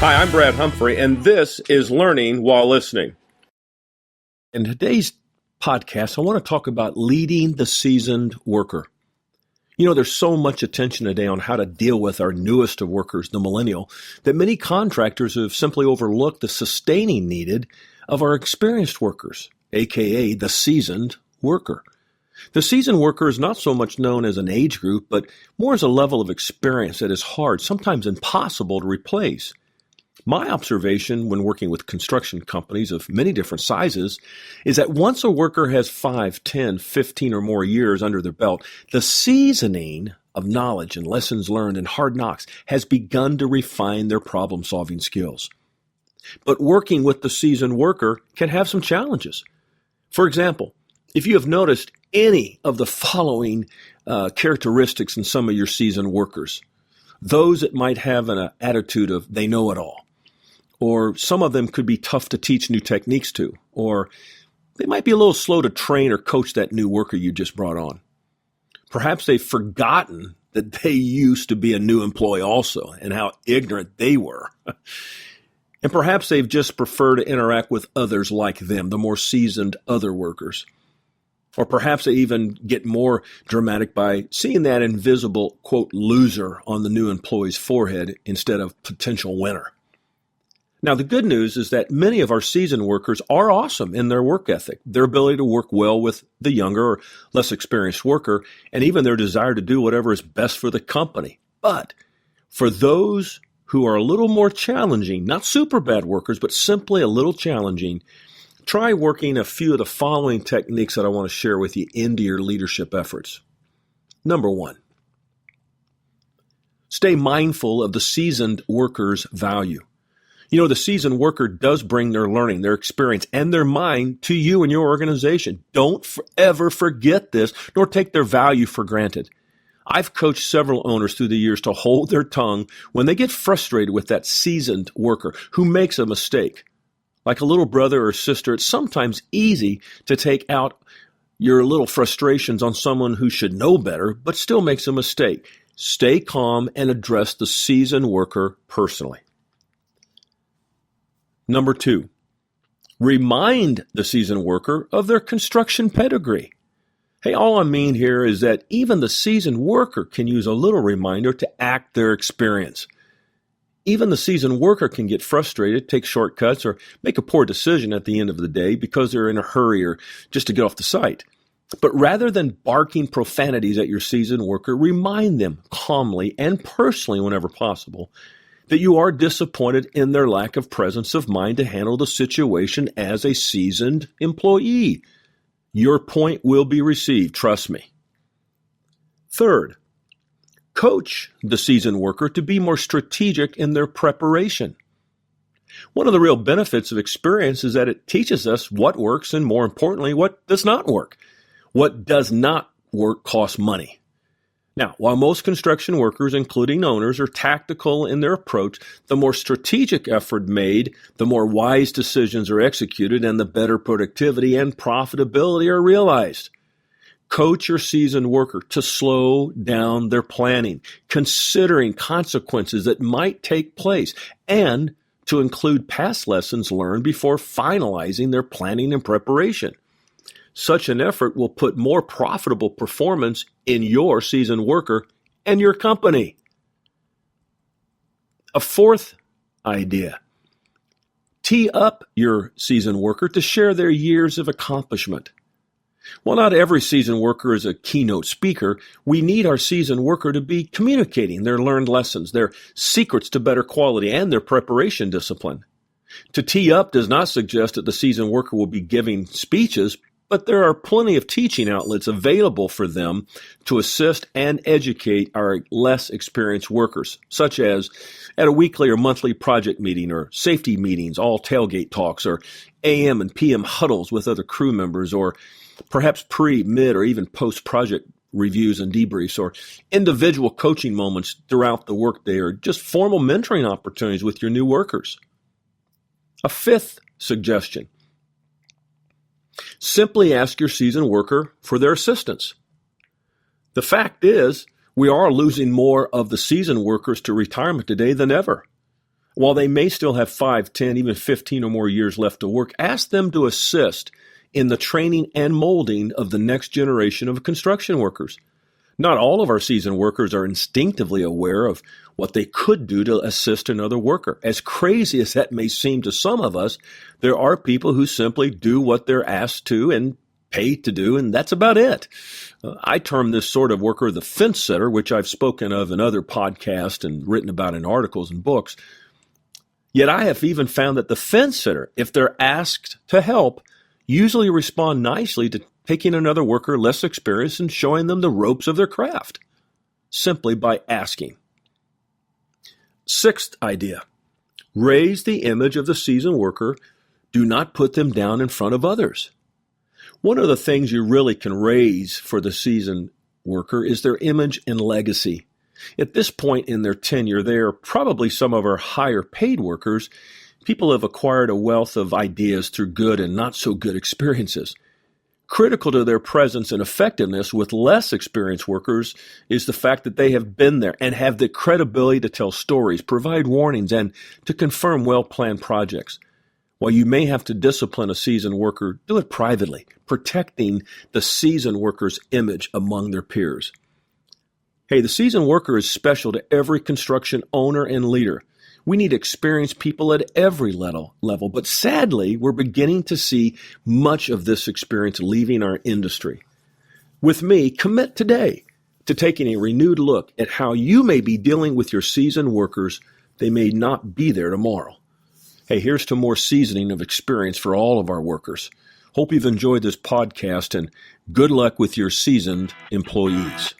Hi, I'm Brad Humphrey, and this is Learning While Listening. In today's podcast, I want to talk about leading the seasoned worker. You know, there's so much attention today on how to deal with our newest of workers, the millennial, that many contractors have simply overlooked the sustaining needed of our experienced workers, aka the seasoned worker. The seasoned worker is not so much known as an age group, but more as a level of experience that is hard, sometimes impossible to replace. My observation when working with construction companies of many different sizes is that once a worker has 5, 10, 15 or more years under their belt, the seasoning of knowledge and lessons learned and hard knocks has begun to refine their problem-solving skills. But working with the seasoned worker can have some challenges. For example, if you have noticed any of the following characteristics in some of your seasoned workers, those that might have an attitude of they know it all, or some of them could be tough to teach new techniques to, or they might be a little slow to train or coach that new worker you just brought on. Perhaps they've forgotten that they used to be a new employee also and how ignorant they were. And perhaps they've just preferred to interact with others like them, the more seasoned other workers. Or perhaps they even get more dramatic by seeing that invisible, quote, loser on the new employee's forehead instead of potential winner. Now, the good news is that many of our seasoned workers are awesome in their work ethic, their ability to work well with the younger or less experienced worker, and even their desire to do whatever is best for the company. But for those who are a little more challenging, not super bad workers, but simply a little challenging, try working a few of the following techniques that I want to share with you into your leadership efforts. Number 1, stay mindful of the seasoned worker's value. You know, the seasoned worker does bring their learning, their experience, and their mind to you and your organization. Don't ever forget this, nor take their value for granted. I've coached several owners through the years to hold their tongue when they get frustrated with that seasoned worker who makes a mistake. Like a little brother or sister, it's sometimes easy to take out your little frustrations on someone who should know better, but still makes a mistake. Stay calm and address the seasoned worker personally. Number 2, remind the seasoned worker of their construction pedigree. Hey, all I mean here is that even the seasoned worker can use a little reminder to act their experience. Even the seasoned worker can get frustrated, take shortcuts, or make a poor decision at the end of the day because they're in a hurry or just to get off the site. But rather than barking profanities at your seasoned worker, remind them calmly and personally whenever possible that you are disappointed in their lack of presence of mind to handle the situation as a seasoned employee. Your point will be received, trust me. Third, coach the seasoned worker to be more strategic in their preparation. One of the real benefits of experience is that it teaches us what works and, more importantly, what does not work. What does not work costs money. Now, while most construction workers, including owners, are tactical in their approach, the more strategic effort made, the more wise decisions are executed, and the better productivity and profitability are realized. Coach your seasoned worker to slow down their planning, considering consequences that might take place, and to include past lessons learned before finalizing their planning and preparation. Such an effort will put more profitable performance in your seasoned worker and your company. A fourth idea, tee up your seasoned worker to share their years of accomplishment. While not every seasoned worker is a keynote speaker, we need our seasoned worker to be communicating their learned lessons, their secrets to better quality, and their preparation discipline. To tee up does not suggest that the seasoned worker will be giving speeches, but there are plenty of teaching outlets available for them to assist and educate our less experienced workers, such as at a weekly or monthly project meeting or safety meetings, all tailgate talks, or AM and PM huddles with other crew members, or perhaps pre, mid, or even post-project reviews and debriefs, or individual coaching moments throughout the workday, or just formal mentoring opportunities with your new workers. A fifth suggestion, simply ask your seasoned worker for their assistance. The fact is, we are losing more of the seasoned workers to retirement today than ever. While they may still have 5, 10, even 15 or more years left to work, ask them to assist in the training and molding of the next generation of construction workers. Not all of our seasoned workers are instinctively aware of what they could do to assist another worker. As crazy as that may seem to some of us, there are people who simply do what they're asked to and paid to do, and that's about it. I term this sort of worker the fence sitter, which I've spoken of in other podcasts and written about in articles and books. Yet I have even found that the fence sitter, if they're asked to help, usually respond nicely to taking another worker less experienced and showing them the ropes of their craft, simply by asking. Sixth idea, raise the image of the seasoned worker. Do not put them down in front of others. One of the things you really can raise for the seasoned worker is their image and legacy. At this point in their tenure, they are probably some of our higher paid workers. People have acquired a wealth of ideas through good and not so good experiences. Critical to their presence and effectiveness with less experienced workers is the fact that they have been there and have the credibility to tell stories, provide warnings, and to confirm well-planned projects. While you may have to discipline a seasoned worker, do it privately, protecting the seasoned worker's image among their peers. Hey, the seasoned worker is special to every construction owner and leader. We need experienced people at every level, but sadly, we're beginning to see much of this experience leaving our industry. With me, commit today to taking a renewed look at how you may be dealing with your seasoned workers. They may not be there tomorrow. Hey, here's to more seasoning of experience for all of our workers. Hope you've enjoyed this podcast, and good luck with your seasoned employees.